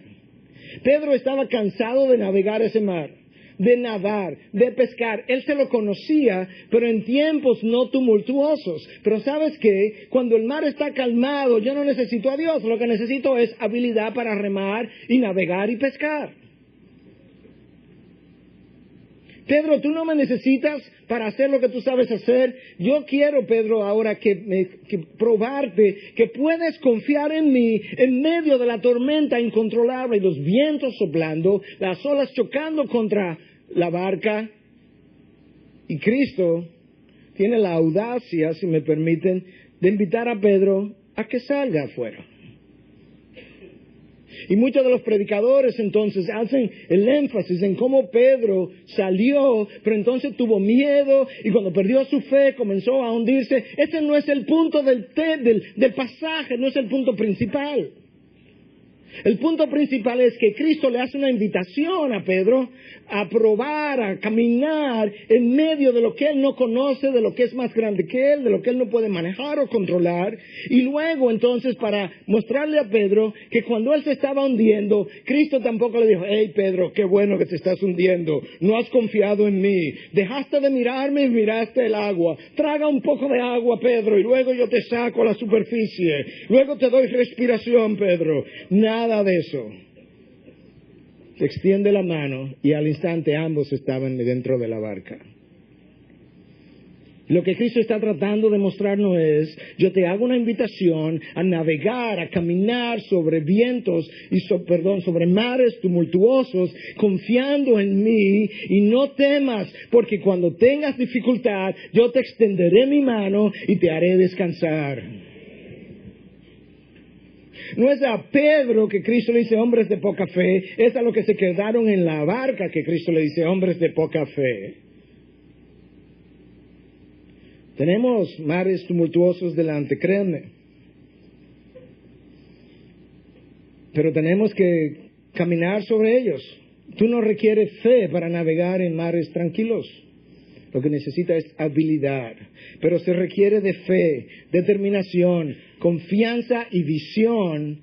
Pedro estaba cansado de navegar ese mar, de nadar, de pescar. Él se lo conocía, pero en tiempos no tumultuosos. Pero ¿sabes qué? Cuando el mar está calmado, yo no necesito a Dios. Lo que necesito es habilidad para remar y navegar y pescar. Pedro, tú no me necesitas para hacer lo que tú sabes hacer. Yo quiero, Pedro, ahora que probarte que puedes confiar en mí en medio de la tormenta incontrolable y los vientos soplando, las olas chocando contra la barca. Y Cristo tiene la audacia, si me permiten, de invitar a Pedro a que salga afuera. Y muchos de los predicadores entonces hacen el énfasis en cómo Pedro salió, pero entonces tuvo miedo y cuando perdió su fe comenzó a hundirse. Ese no es el punto del pasaje, no es el punto principal. El punto principal es que Cristo le hace una invitación a Pedro a probar, a caminar en medio de lo que él no conoce, de lo que es más grande que él, de lo que él no puede manejar o controlar. Y luego entonces para mostrarle a Pedro que cuando él se estaba hundiendo, Cristo tampoco le dijo: hey Pedro, qué bueno que te estás hundiendo, no has confiado en mí, dejaste de mirarme y miraste el agua, traga un poco de agua Pedro y luego yo te saco a la superficie, luego te doy respiración Pedro. Nada de eso. Extiende la mano y al instante ambos estaban dentro de la barca. Lo que Cristo está tratando de mostrarnos es: yo te hago una invitación a navegar, a caminar sobre vientos y sobre mares tumultuosos, confiando en mí, y no temas, porque cuando tengas dificultad, yo te extenderé mi mano y te haré descansar. No es a Pedro que Cristo le dice hombres de poca fe, es a los que se quedaron en la barca que Cristo le dice hombres de poca fe. Tenemos mares tumultuosos delante, créanme. Pero tenemos que caminar sobre ellos. Tú no requieres fe para navegar en mares tranquilos. Lo que necesita es habilidad, pero se requiere de fe, determinación, confianza y visión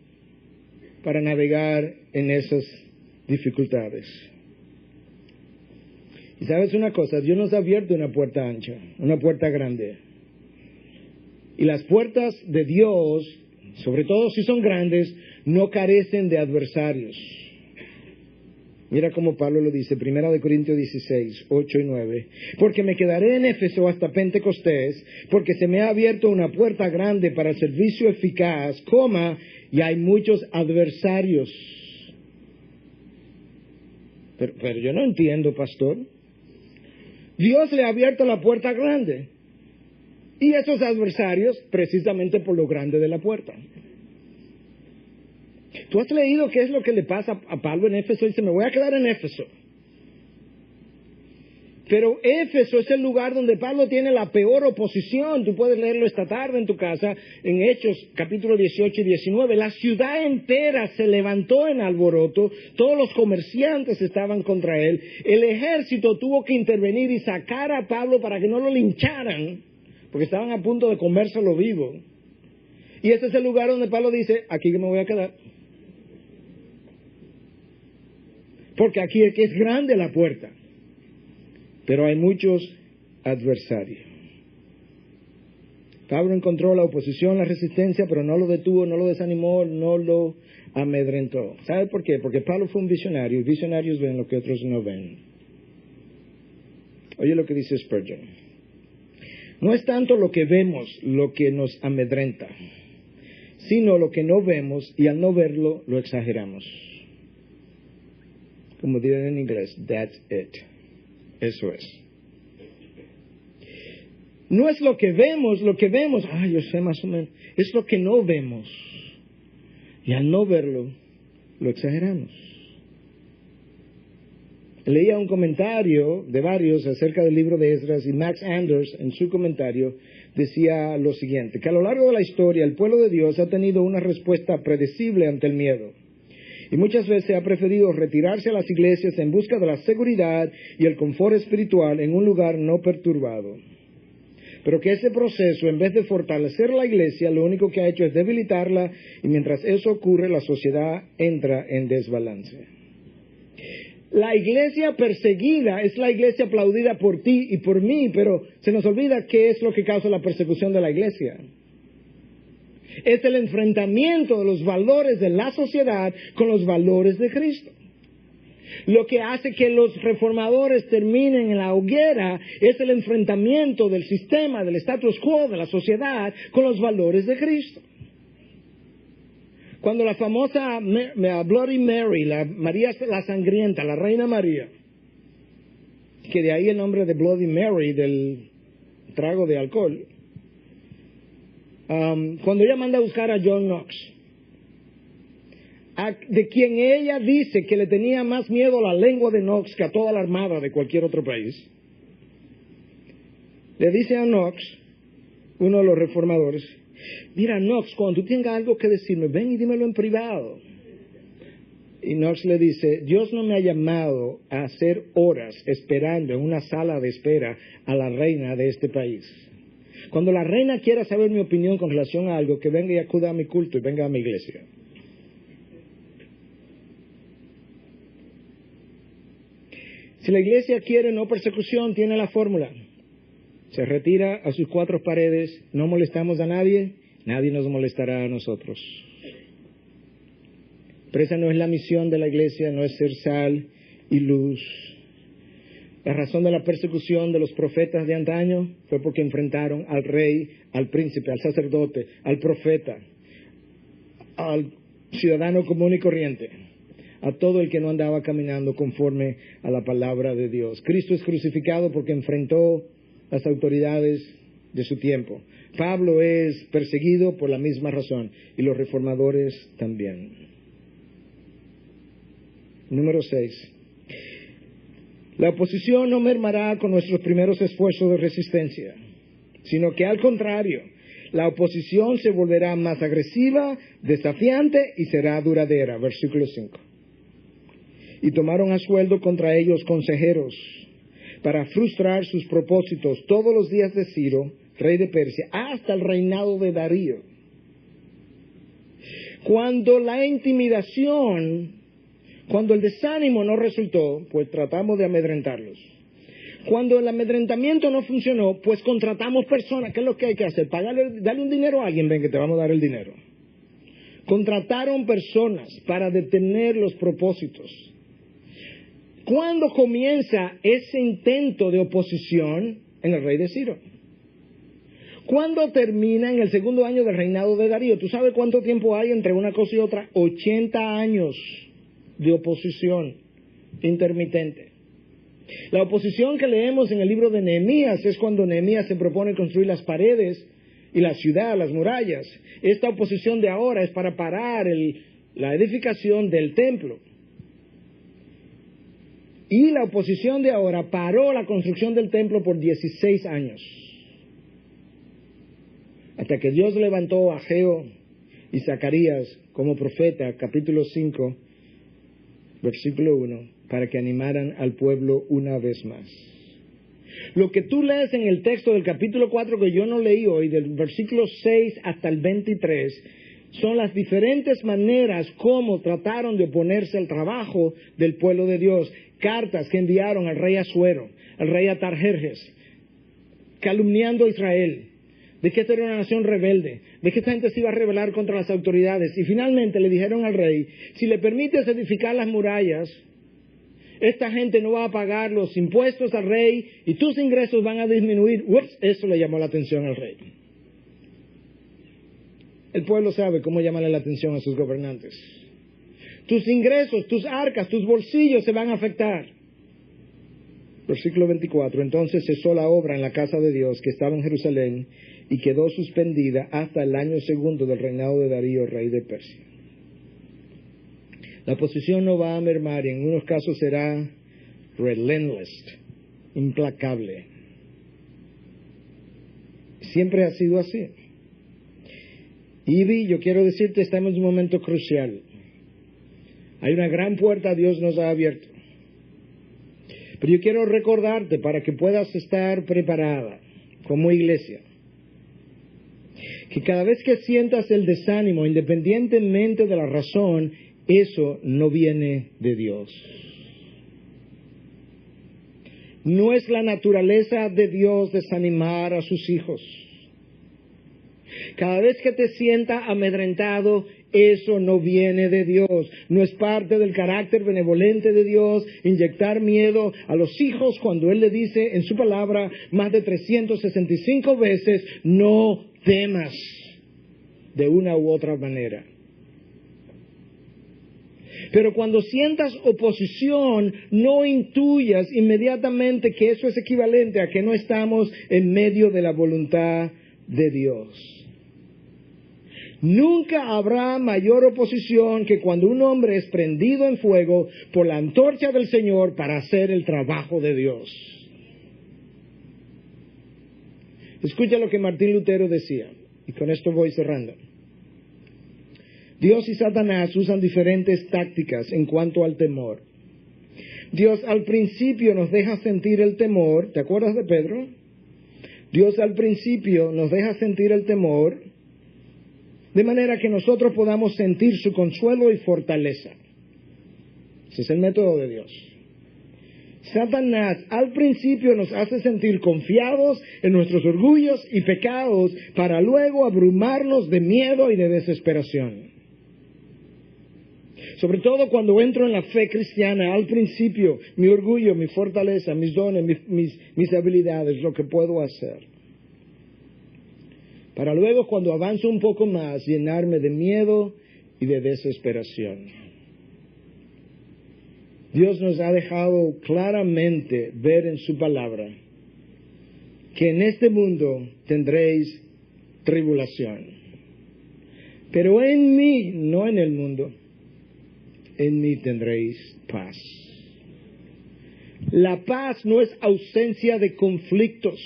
para navegar en esas dificultades. Y sabes una cosa, Dios nos ha abierto una puerta ancha, una puerta grande. Y las puertas de Dios, sobre todo si son grandes, no carecen de adversarios. Mira cómo Pablo lo dice, 1 Corintios 16, 8 y 9. Porque me quedaré en Éfeso hasta Pentecostés, porque se me ha abierto una puerta grande para el servicio eficaz, y hay muchos adversarios. Pero yo no entiendo, pastor. Dios le ha abierto la puerta grande. Y esos adversarios, precisamente por lo grande de la puerta. ¿Tú has leído qué es lo que le pasa a Pablo en Éfeso? Dice: me voy a quedar en Éfeso. Pero Éfeso es el lugar donde Pablo tiene la peor oposición. Tú puedes leerlo esta tarde en tu casa, en Hechos capítulo 18 y 19. La ciudad entera se levantó en alboroto. Todos los comerciantes estaban contra él. El ejército tuvo que intervenir y sacar a Pablo para que no lo lincharan, porque estaban a punto de comérselo vivo. Y ese es el lugar donde Pablo dice: aquí que me voy a quedar. Porque aquí es que es grande la puerta. Pero hay muchos adversarios. Pablo encontró la oposición, la resistencia, pero no lo detuvo, no lo desanimó, no lo amedrentó. ¿Sabe por qué? Porque Pablo fue un visionario, y visionarios ven lo que otros no ven. Oye lo que dice Spurgeon. No es tanto lo que vemos lo que nos amedrenta, sino lo que no vemos, y al no verlo lo exageramos. Como dirían en inglés, that's it. Eso es. No es lo que vemos, yo sé más o menos. Es lo que no vemos. Y al no verlo, lo exageramos. Leía un comentario de varios acerca del libro de Esdras, y Max Anders en su comentario decía lo siguiente: que a lo largo de la historia el pueblo de Dios ha tenido una respuesta predecible ante el miedo. Y muchas veces ha preferido retirarse a las iglesias en busca de la seguridad y el confort espiritual en un lugar no perturbado. Pero que ese proceso, en vez de fortalecer la iglesia, lo único que ha hecho es debilitarla, y mientras eso ocurre, la sociedad entra en desbalance. La iglesia perseguida es la iglesia aplaudida por ti y por mí, pero se nos olvida qué es lo que causa la persecución de la iglesia. Es el enfrentamiento de los valores de la sociedad con los valores de Cristo. Lo que hace que los reformadores terminen en la hoguera es el enfrentamiento del sistema, del status quo, de la sociedad con los valores de Cristo. Cuando la famosa Bloody Mary, la María la Sangrienta, la Reina María, que de ahí el nombre de Bloody Mary, del trago de alcohol, cuando ella manda a buscar a John Knox, de quien ella dice que le tenía más miedo a la lengua de Knox que a toda la armada de cualquier otro país, le dice a Knox, uno de los reformadores, mira Knox, cuando tú tengas algo que decirme, ven y dímelo en privado. Y Knox le dice, Dios no me ha llamado a hacer horas esperando en una sala de espera a la reina de este país. Cuando la reina quiera saber mi opinión con relación a algo, que venga y acuda a mi culto y venga a mi iglesia. Si la iglesia quiere no persecución, tiene la fórmula. Se retira a sus cuatro paredes, no molestamos a nadie, nadie nos molestará a nosotros. Pero esa no es la misión de la iglesia, no es ser sal y luz. La razón de la persecución de los profetas de antaño fue porque enfrentaron al rey, al príncipe, al sacerdote, al profeta, al ciudadano común y corriente, a todo el que no andaba caminando conforme a la palabra de Dios. Cristo es crucificado porque enfrentó las autoridades de su tiempo. Pablo es perseguido por la misma razón y los reformadores también. Número 6. La oposición no mermará con nuestros primeros esfuerzos de resistencia, sino que al contrario, la oposición se volverá más agresiva, desafiante y será duradera. Versículo 5. Y tomaron a sueldo contra ellos consejeros para frustrar sus propósitos todos los días de Ciro, rey de Persia, hasta el reinado de Darío. Cuando la intimidación, cuando el desánimo no resultó, pues tratamos de amedrentarlos. Cuando el amedrentamiento no funcionó, pues contratamos personas. ¿Qué es lo que hay que hacer? Darle un dinero a alguien, ven que te vamos a dar el dinero. Contrataron personas para detener los propósitos. ¿Cuándo comienza ese intento de oposición? En el rey de Ciro. ¿Cuándo termina? En el segundo año del reinado de Darío. ¿Tú sabes cuánto tiempo hay entre una cosa y otra? 80 años de oposición intermitente. La oposición que leemos en el libro de Nehemías es cuando Nehemías se propone construir las paredes y la ciudad, las murallas. Esta oposición de ahora es para parar la edificación del templo. Y la oposición de ahora paró la construcción del templo por 16 años. Hasta que Dios levantó a Ageo y Zacarías como profeta, capítulo 5, versículo 1, para que animaran al pueblo una vez más. Lo que tú lees en el texto del capítulo 4 que yo no leí hoy, del versículo 6 hasta el 23, son las diferentes maneras como trataron de oponerse al trabajo del pueblo de Dios. Cartas que enviaron al rey Asuero, al rey Atarjerjes, calumniando a Israel, de que esta era una nación rebelde, de que esta gente se iba a rebelar contra las autoridades. Y finalmente le dijeron al rey, si le permites edificar las murallas, esta gente no va a pagar los impuestos al rey y tus ingresos van a disminuir. Ups, eso le llamó la atención al rey. El pueblo sabe cómo llamarle la atención a sus gobernantes. Tus ingresos, tus arcas, tus bolsillos se van a afectar. Versículo 24. Entonces cesó la obra en la casa de Dios que estaba en Jerusalén y quedó suspendida hasta el año segundo del reinado de Darío, rey de Persia. La oposición no va a mermar y en unos casos será relentless, implacable. Siempre ha sido así. Ivy, yo quiero decirte, estamos en un momento crucial. Hay una gran puerta Dios nos ha abierto. Pero yo quiero recordarte para que puedas estar preparada como iglesia, que cada vez que sientas el desánimo, independientemente de la razón, eso no viene de Dios. No es la naturaleza de Dios desanimar a sus hijos. Cada vez que te sientas amedrentado, eso no viene de Dios. No es parte del carácter benevolente de Dios inyectar miedo a los hijos cuando Él le dice en su palabra más de 365 veces, no temas, de una u otra manera. Pero cuando sientas oposición, no intuyas inmediatamente que eso es equivalente a que no estamos en medio de la voluntad de Dios. Nunca habrá mayor oposición que cuando un hombre es prendido en fuego por la antorcha del Señor para hacer el trabajo de Dios. Escucha lo que Martín Lutero decía, y con esto voy cerrando. Dios y Satanás usan diferentes tácticas en cuanto al temor. Dios al principio nos deja sentir el temor, ¿te acuerdas de Pedro? Dios al principio nos deja sentir el temor, de manera que nosotros podamos sentir su consuelo y fortaleza. Ese es el método de Dios. Satanás al principio nos hace sentir confiados en nuestros orgullos y pecados para luego abrumarnos de miedo y de desesperación. Sobre todo cuando entro en la fe cristiana, al principio, mi orgullo, mi fortaleza, mis dones, mis habilidades, lo que puedo hacer. Para luego, cuando avanzo un poco más, llenarme de miedo y de desesperación. Dios nos ha dejado claramente ver en su palabra que en este mundo tendréis tribulación. Pero en mí, no en el mundo, en mí tendréis paz. La paz no es ausencia de conflictos.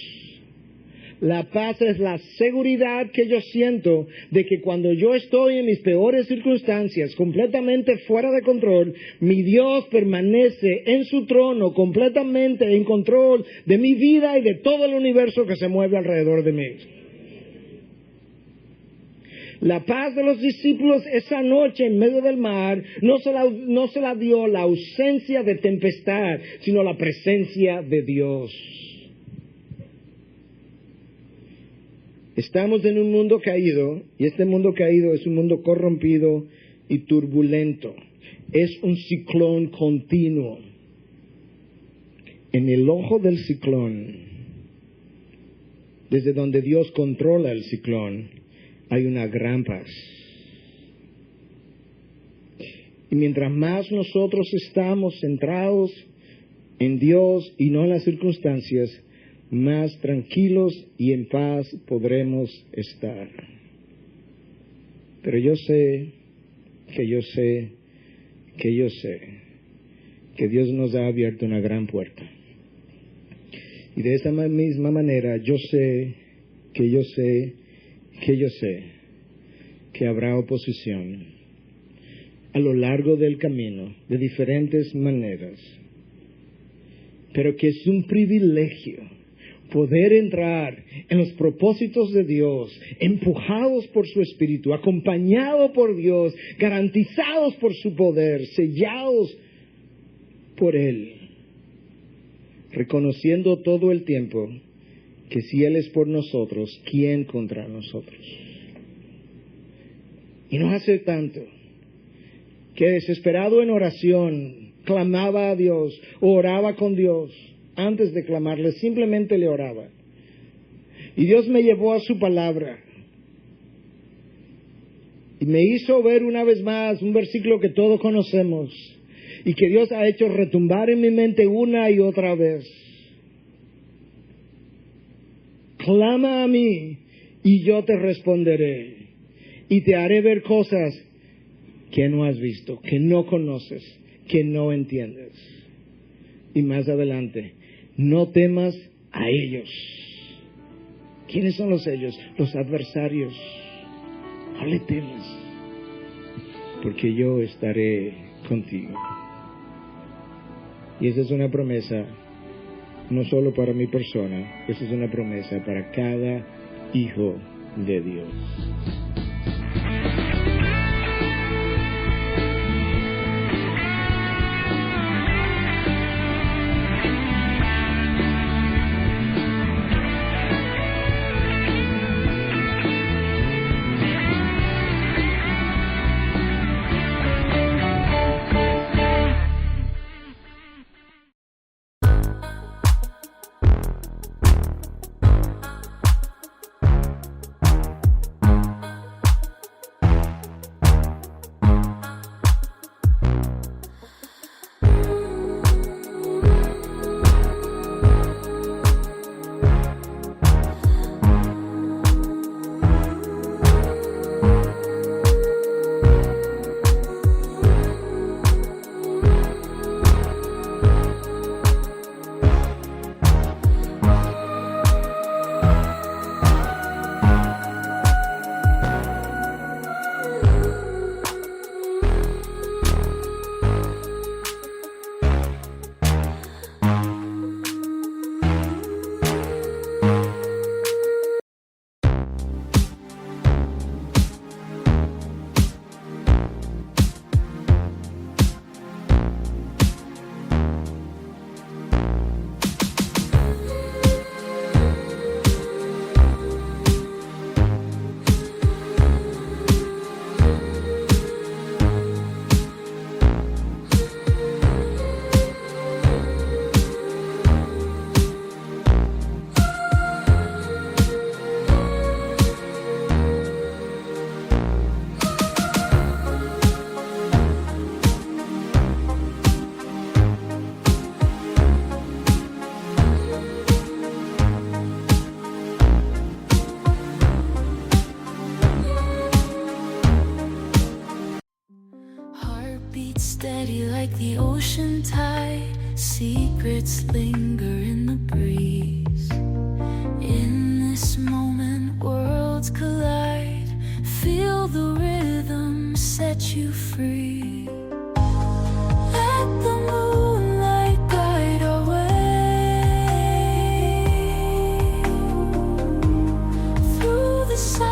La paz es la seguridad que yo siento de que cuando yo estoy en mis peores circunstancias, completamente fuera de control, mi Dios permanece en su trono, completamente en control de mi vida y de todo el universo que se mueve alrededor de mí. La paz de los discípulos esa noche en medio del mar no se la dio la ausencia de tempestad, sino la presencia de Dios. Estamos en un mundo caído, y este mundo caído es un mundo corrompido y turbulento. Es un ciclón continuo. En el ojo del ciclón, desde donde Dios controla el ciclón, hay una gran paz. Y mientras más nosotros estamos centrados en Dios y no en las circunstancias, más tranquilos y en paz podremos estar. Pero yo sé que Dios nos ha abierto una gran puerta. Y de esta misma manera yo sé que habrá oposición a lo largo del camino, de diferentes maneras, pero que es un privilegio poder entrar en los propósitos de Dios, empujados por su Espíritu, acompañados por Dios, garantizados por su poder, sellados por Él, reconociendo todo el tiempo que si Él es por nosotros, ¿quién contra nosotros? Y no hace tanto que desesperado en oración clamaba a Dios, oraba con Dios. Antes de clamarle, simplemente le oraba. Y Dios me llevó a su palabra. Y me hizo ver una vez más un versículo que todos conocemos. Y que Dios ha hecho retumbar en mi mente una y otra vez. Clama a mí y yo te responderé. Y te haré ver cosas que no has visto, que no conoces, que no entiendes. Y más adelante, no temas a ellos. ¿Quiénes son los ellos? Los adversarios. No le temas, porque yo estaré contigo. Y esa es una promesa, no solo para mi persona, esa es una promesa para cada hijo de Dios. ocean tide, secrets linger in the breeze. In this moment, worlds collide. Feel the rhythm set you free. Let the moonlight guide our way through the silence.